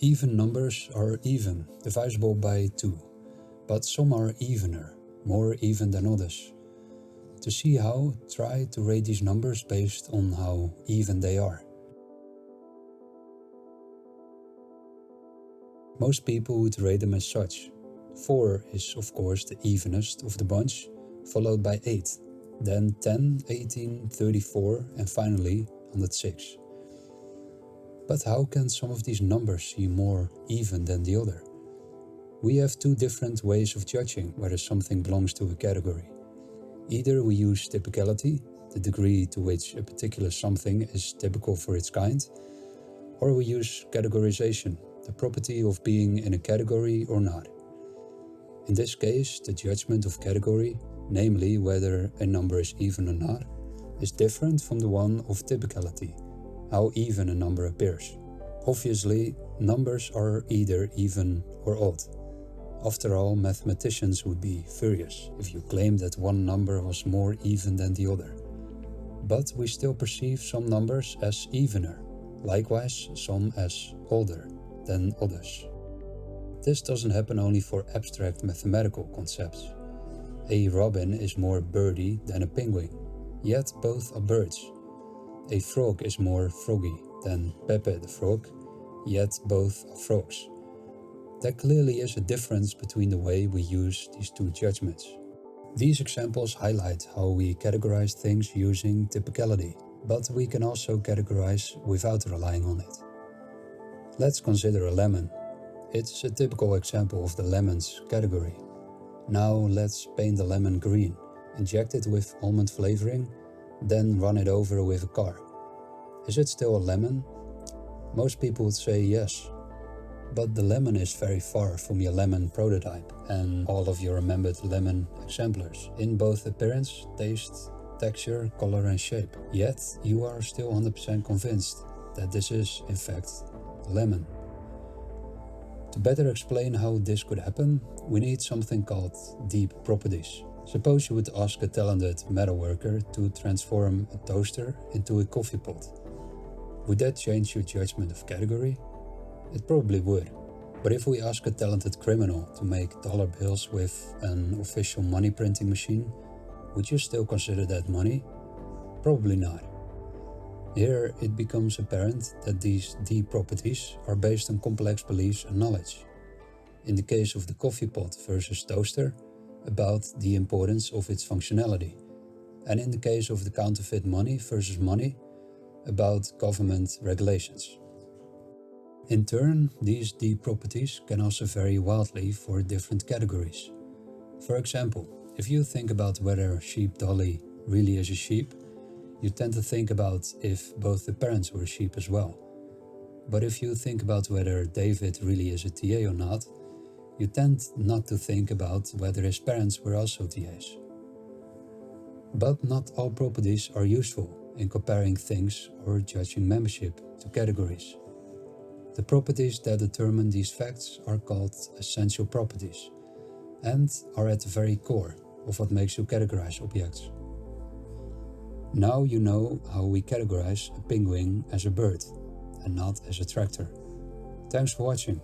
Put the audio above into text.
Even numbers are even, divisible by 2, but some are evener, more even than others. To see how, try to rate these numbers based on how even they are. Most people would rate them as such. 4 is of course the evenest of the bunch, followed by 8, then 10, 18, 34 and finally 106. But how can some of these numbers seem more even than the other? We have two different ways of judging whether something belongs to a category. Either we use typicality, the degree to which a particular something is typical for its kind, or we use categorization, the property of being in a category or not. In this case, the judgment of category, namely whether a number is even or not, is different from the one of typicality, how even a number appears. Obviously, numbers are either even or odd. After all, mathematicians would be furious if you claimed that one number was more even than the other. But we still perceive some numbers as evener, likewise some as older than others. This doesn't happen only for abstract mathematical concepts. A robin is more birdy than a penguin, yet both are birds. A frog is more froggy than Pepe the frog, yet both are frogs. There clearly is a difference between the way we use these two judgments. These examples highlight how we categorize things using typicality, but we can also categorize without relying on it. Let's consider a lemon. It's a typical example of the lemons category. Now let's paint the lemon green, inject it with almond flavoring, then run it over with a car. Is it still a lemon? Most people would say yes. But the lemon is very far from your lemon prototype and all of your remembered lemon exemplars in both appearance, taste, texture, color and shape. Yet you are still 100% convinced that this is, in fact, lemon. To better explain how this could happen, we need something called deep properties. Suppose you would ask a talented metalworker to transform a toaster into a coffee pot. Would that change your judgment of category? It probably would. But if we ask a talented criminal to make dollar bills with an official money printing machine, would you still consider that money? Probably not. Here it becomes apparent that these deep properties are based on complex beliefs and knowledge. In the case of the coffee pot versus toaster, about the importance of its functionality, and in the case of the counterfeit money versus money, about government regulations. In turn, these deep properties can also vary wildly for different categories. For example, if you think about whether sheep Dolly really is a sheep, you tend to think about if both the parents were sheep as well. But if you think about whether David really is a TA or not, you tend not to think about whether his parents were also TAs. But not all properties are useful in comparing things or judging membership to categories. The properties that determine these facts are called essential properties and are at the very core of what makes you categorize objects. Now you know how we categorize a penguin as a bird and not as a tractor. Thanks for watching.